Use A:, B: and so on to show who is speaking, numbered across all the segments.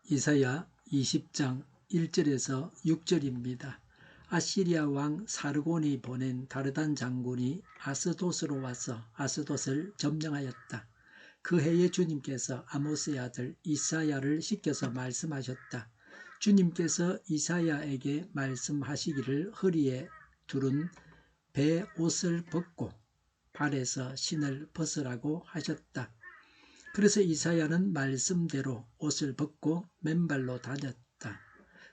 A: 이사야 20장 1절에서 6절입니다. 아시리아 왕 사르곤이 보낸 다르단 장군이 아스돗으로 와서 아스돗을 점령하였다. 그 해에 주님께서 아모스의 아들 이사야를 시켜서 말씀하셨다. 주님께서 이사야에게 말씀하시기를 허리에 두른 배 옷을 벗고 발에서 신을 벗으라고 하셨다. 그래서 이사야는 말씀대로 옷을 벗고 맨발로 다녔다.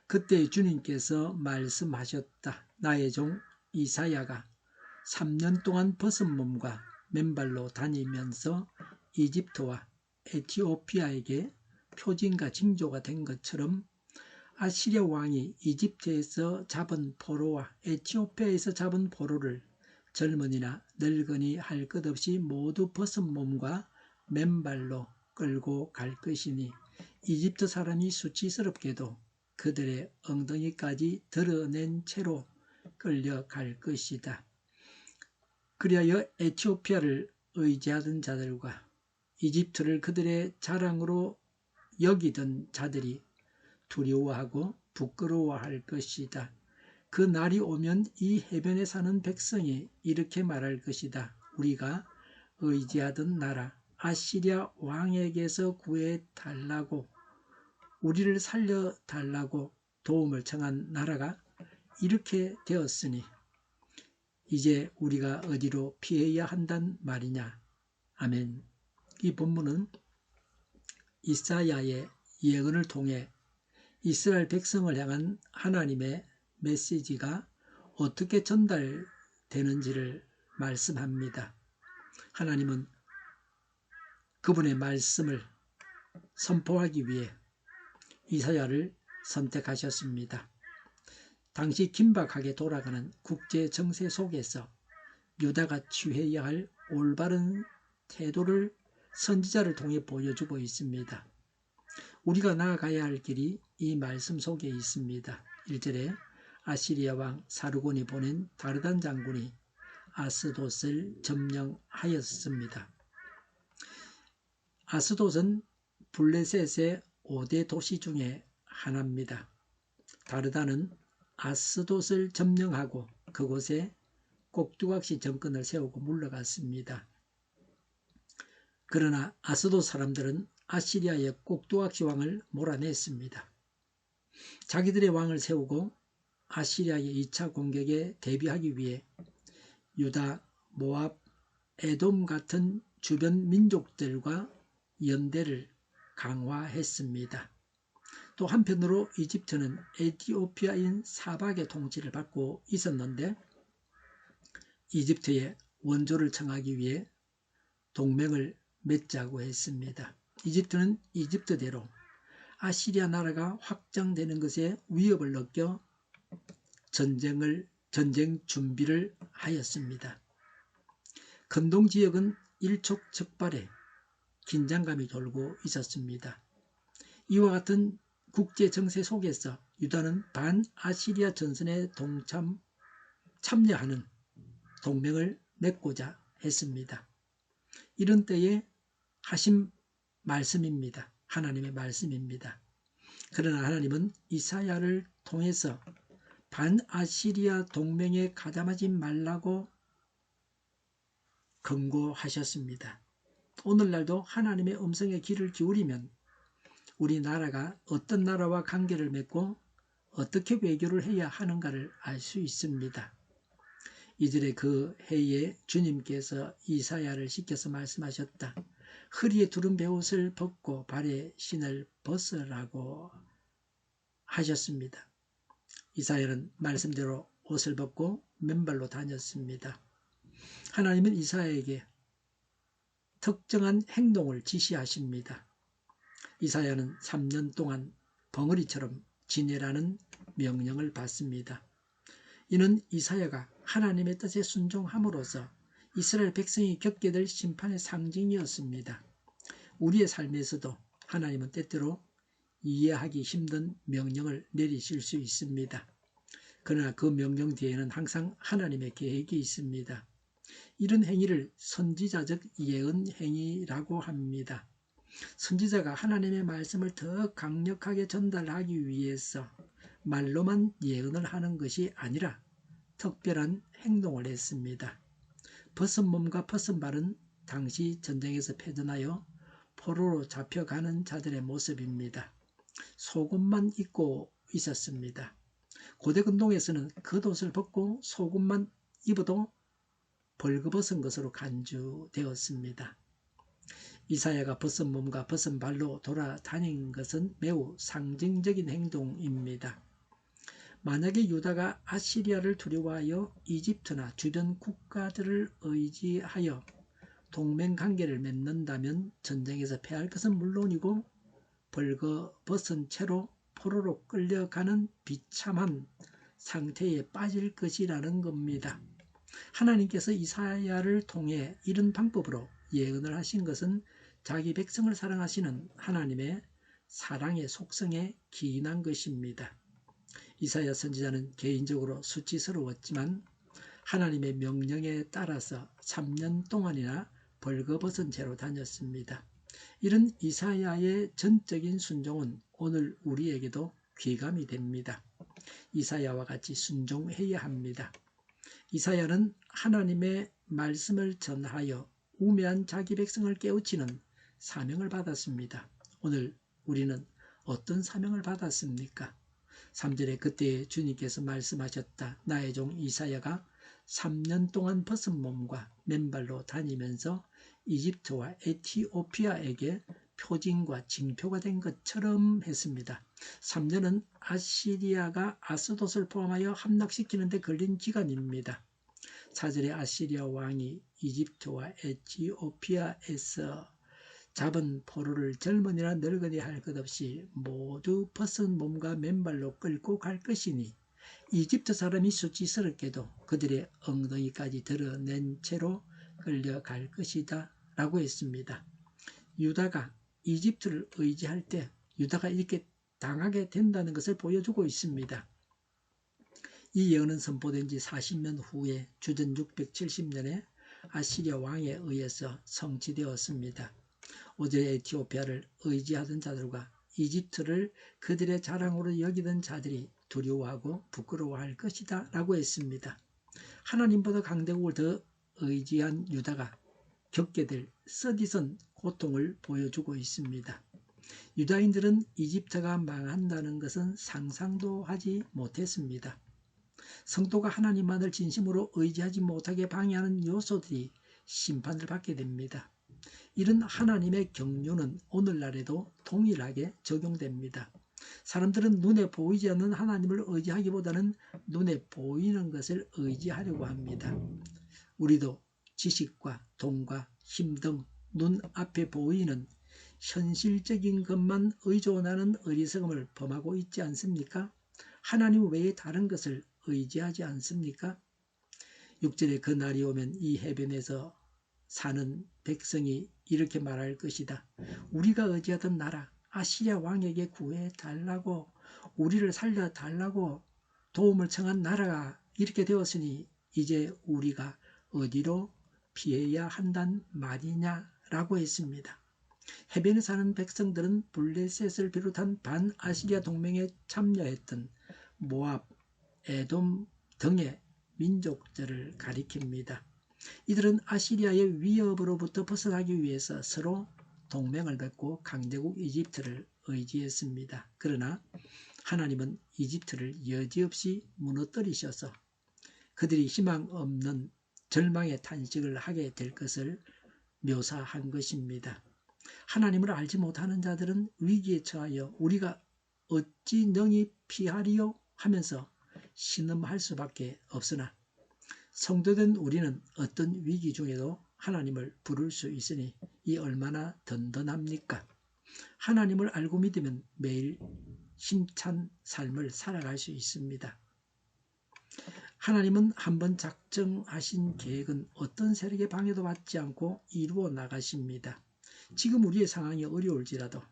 A: 그때 주님께서 말씀하셨다. 나의 종 이사야가 3년 동안 벗은 몸과 맨발로 다니면서 이집트와 에티오피아에게 표징과 징조가 된 것처럼 아시리아 왕이 이집트에서 잡은 포로와 에티오피아에서 잡은 포로를 젊은이나 늙은이 할 것 없이 모두 벗은 몸과 맨발로 끌고 갈 것이니 이집트 사람이 수치스럽게도 그들의 엉덩이까지 드러낸 채로 끌려갈 것이다. 그리하여 에티오피아를 의지하던 자들과 이집트를 그들의 자랑으로 여기던 자들이 두려워하고 부끄러워할 것이다. 그 날이 오면 이 해변에 사는 백성이 이렇게 말할 것이다. 우리가 의지하던 나라 아시리아 왕에게서 구해달라고, 우리를 살려달라고 도움을 청한 나라가 이렇게 되었으니 이제 우리가 어디로 피해야 한단 말이냐. 아멘. 이 본문은 이사야의 예언을 통해 이스라엘 백성을 향한 하나님의 메시지가 어떻게 전달되는지를 말씀합니다. 하나님은 그분의 말씀을 선포하기 위해 이사야를 선택하셨습니다. 당시 긴박하게 돌아가는 국제 정세 속에서 유다가 취해야 할 올바른 태도를 선지자를 통해 보여주고 있습니다. 우리가 나아가야 할 길이 이 말씀 속에 있습니다. 1절에 아시리아 왕 사르곤이 보낸 다르단 장군이 아스돗을 점령하였습니다. 아스돗은 블레셋의 5대 도시 중에 하나입니다. 다르단은 아스돗을 점령하고 그곳에 꼭두각시 정권을 세우고 물러갔습니다. 그러나 아스돗 사람들은 아시리아의 꼭두각시 왕을 몰아냈습니다. 자기들의 왕을 세우고 아시리아의 2차 공격에 대비하기 위해 유다, 모압, 에돔 같은 주변 민족들과 연대를 강화했습니다. 또 한편으로 이집트는 에티오피아인 사박의 통치를 받고 있었는데 이집트의 원조를 청하기 위해 동맹을 맺자고 했습니다. 이집트는 이집트대로 아시리아 나라가 확장되는 것에 위협을 느껴 전쟁 준비를 하였습니다. 근동 지역은 일촉즉발의 긴장감이 돌고 있었습니다. 이와 같은 국제 정세 속에서 유다는 반아시리아 전선에 참여하는 동맹을 맺고자 했습니다. 이런 때에 하신 말씀입니다. 하나님의 말씀입니다. 그러나 하나님은 이사야를 통해서 반아시리아 동맹에 가담하지 말라고 경고하셨습니다. 오늘날도 하나님의 음성에 귀를 기울이면 우리나라가 어떤 나라와 관계를 맺고 어떻게 외교를 해야 하는가를 알 수 있습니다. 이들의 그 해에 주님께서 이사야를 시켜서 말씀하셨다. 허리에 두른 베옷을 벗고 발에 신을 벗으라고 하셨습니다. 이사야는 말씀대로 옷을 벗고 맨발로 다녔습니다. 하나님은 이사야에게 특정한 행동을 지시하십니다. 이사야는 3년 동안 벙어리처럼 지내라는 명령을 받습니다. 이는 이사야가 하나님의 뜻에 순종함으로써 이스라엘 백성이 겪게 될 심판의 상징이었습니다. 우리의 삶에서도 하나님은 때때로 이해하기 힘든 명령을 내리실 수 있습니다. 그러나 그 명령 뒤에는 항상 하나님의 계획이 있습니다. 이런 행위를 선지자적 예언 행위라고 합니다. 선지자가 하나님의 말씀을 더 강력하게 전달하기 위해서 말로만 예언을 하는 것이 아니라 특별한 행동을 했습니다. 벗은 몸과 벗은 발은 당시 전쟁에서 패전하여 포로로 잡혀가는 자들의 모습입니다. 속옷만 입고 있었습니다. 고대 근동에서는 겉옷을 벗고 속옷만 입어도 벌거벗은 것으로 간주되었습니다. 이사야가 벗은 몸과 벗은 발로 돌아다닌 것은 매우 상징적인 행동입니다. 만약에 유다가 아시리아를 두려워하여 이집트나 주변 국가들을 의지하여 동맹관계를 맺는다면 전쟁에서 패할 것은 물론이고 벌거벗은 채로 포로로 끌려가는 비참한 상태에 빠질 것이라는 겁니다. 하나님께서 이사야를 통해 이런 방법으로 예언을 하신 것은 자기 백성을 사랑하시는 하나님의 사랑의 속성에 기인한 것입니다. 이사야 선지자는 개인적으로 수치스러웠지만 하나님의 명령에 따라서 3년 동안이나 벌거벗은 채로 다녔습니다. 이런 이사야의 전적인 순종은 오늘 우리에게도 귀감이 됩니다. 이사야와 같이 순종해야 합니다. 이사야는 하나님의 말씀을 전하여 우매한 자기 백성을 깨우치는 사명을 받았습니다. 오늘 우리는 어떤 사명을 받았습니까? 3절에 그때 주님께서 말씀하셨다. 나의 종 이사야가 3년 동안 벗은 몸과 맨발로 다니면서 이집트와 에티오피아에게 표징과 징표가 된 것처럼 했습니다. 3년은 아시리아가 아스돗을 포함하여 함락시키는 데 걸린 기간입니다. 4절에 아시리아 왕이 이집트와 에티오피아에서 잡은 포로를 젊은이나 늙은이 할 것 없이 모두 벗은 몸과 맨발로 끌고 갈 것이니 이집트 사람이 수치스럽게도 그들의 엉덩이까지 드러낸 채로 끌려갈 것이다 라고 했습니다. 유다가 이집트를 의지할 때 유다가 이렇게 당하게 된다는 것을 보여주고 있습니다. 이 예언은 선포된 지 40년 후에 주전 670년에 아시리아 왕에 의해서 성취되었습니다. 오제 에티오피아를 의지하던 자들과 이집트를 그들의 자랑으로 여기던 자들이 두려워하고 부끄러워할 것이다 라고 했습니다. 하나님보다 강대국을 더 의지한 유다가 겪게 될 서디선 고통을 보여주고 있습니다. 유다인들은 이집트가 망한다는 것은 상상도 하지 못했습니다. 성도가 하나님만을 진심으로 의지하지 못하게 방해하는 요소들이 심판을 받게 됩니다. 이런 하나님의 경륜은 오늘날에도 동일하게 적용됩니다. 사람들은 눈에 보이지 않는 하나님을 의지하기보다는 눈에 보이는 것을 의지하려고 합니다. 우리도 지식과 돈과 힘 등 눈앞에 보이는 현실적인 것만 의존하는 어리석음을 범하고 있지 않습니까? 하나님 외에 다른 것을 의지하지 않습니까? 6절에 그 날이 오면 이 해변에서 사는 백성이 이렇게 말할 것이다. 우리가 의지하던 나라 아시리아 왕에게 구해달라고, 우리를 살려달라고 도움을 청한 나라가 이렇게 되었으니 이제 우리가 어디로 피해야 한단 말이냐라고 했습니다. 해변에 사는 백성들은 블레셋을 비롯한 반아시리아 동맹에 참여했던 모압, 에돔 등의 민족들을 가리킵니다. 이들은 아시리아의 위협으로부터 벗어나기 위해서 서로 동맹을 맺고 강대국 이집트를 의지했습니다. 그러나 하나님은 이집트를 여지없이 무너뜨리셔서 그들이 희망 없는 절망의 탄식을 하게 될 것을 묘사한 것입니다. 하나님을 알지 못하는 자들은 위기에 처하여 우리가 어찌 능히 피하리요 하면서 신음할 수밖에 없으나 성도된 우리는 어떤 위기 중에도 하나님을 부를 수 있으니 이 얼마나 든든합니까? 하나님을 알고 믿으면 매일 힘찬 삶을 살아갈 수 있습니다. 하나님은 한번 작정하신 계획은 어떤 세력의 방해도 받지 않고 이루어 나가십니다. 지금 우리의 상황이 어려울지라도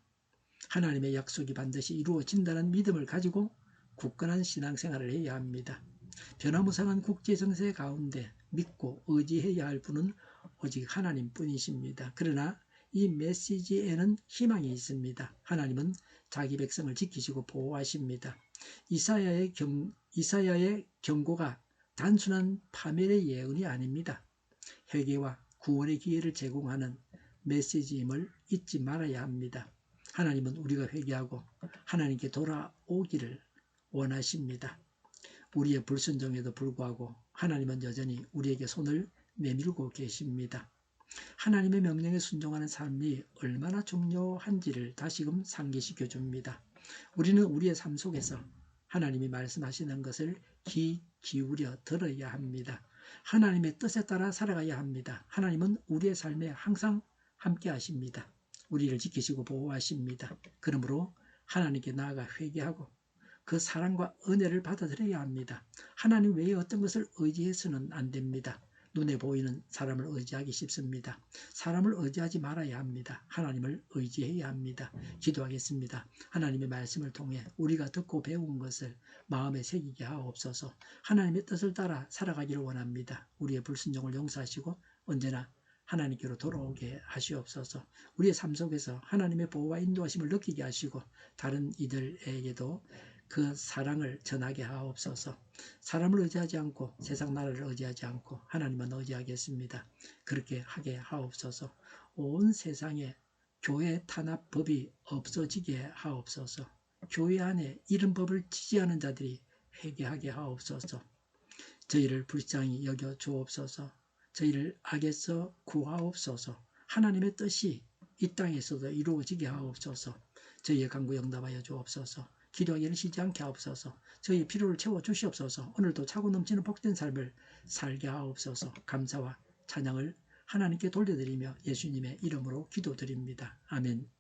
A: 하나님의 약속이 반드시 이루어진다는 믿음을 가지고 굳건한 신앙생활을 해야 합니다. 변화무쌍한 국제정세 가운데 믿고 의지해야 할 분은 오직 하나님뿐이십니다. 그러나 이 메시지에는 희망이 있습니다. 하나님은 자기 백성을 지키시고 보호하십니다. 이사야의 경고가 단순한 파멸의 예언이 아닙니다. 회개와 구원의 기회를 제공하는 메시지임을 잊지 말아야 합니다. 하나님은 우리가 회개하고 하나님께 돌아오기를 원하십니다. 우리의 불순종에도 불구하고 하나님은 여전히 우리에게 손을 내밀고 계십니다. 하나님의 명령에 순종하는 삶이 얼마나 중요한지를 다시금 상기시켜 줍니다. 우리는 우리의 삶 속에서 하나님이 말씀하시는 것을 귀 기울여 들어야 합니다. 하나님의 뜻에 따라 살아가야 합니다. 하나님은 우리의 삶에 항상 함께 하십니다. 우리를 지키시고 보호하십니다. 그러므로 하나님께 나아가 회개하고 그 사랑과 은혜를 받아들여야 합니다. 하나님 외에 어떤 것을 의지해서는 안 됩니다. 눈에 보이는 사람을 의지하기 쉽습니다. 사람을 의지하지 말아야 합니다. 하나님을 의지해야 합니다. 기도하겠습니다. 하나님의 말씀을 통해 우리가 듣고 배운 것을 마음에 새기게 하옵소서. 하나님의 뜻을 따라 살아가기를 원합니다. 우리의 불순종을 용서하시고 언제나 하나님께로 돌아오게 하시옵소서. 우리의 삶 속에서 하나님의 보호와 인도하심을 느끼게 하시고 다른 이들에게도 그 사랑을 전하게 하옵소서. 사람을 의지하지 않고 세상 나라를 의지하지 않고 하나님만 의지하겠습니다. 그렇게 하게 하옵소서. 온 세상에 교회 탄압법이 없어지게 하옵소서. 교회 안에 이런 법을 지지하는 자들이 회개하게 하옵소서. 저희를 불쌍히 여겨 주옵소서. 저희를 악에서 구하옵소서. 하나님의 뜻이 이 땅에서도 이루어지게 하옵소서. 저희의 간구 응답하여 주옵소서. 기도하기를 쉬지 않게 하옵소서. 저희의 필요를 채워 주시옵소서. 오늘도 차고 넘치는 복된 삶을 살게 하옵소서. 감사와 찬양을 하나님께 돌려드리며 예수님의 이름으로 기도드립니다. 아멘.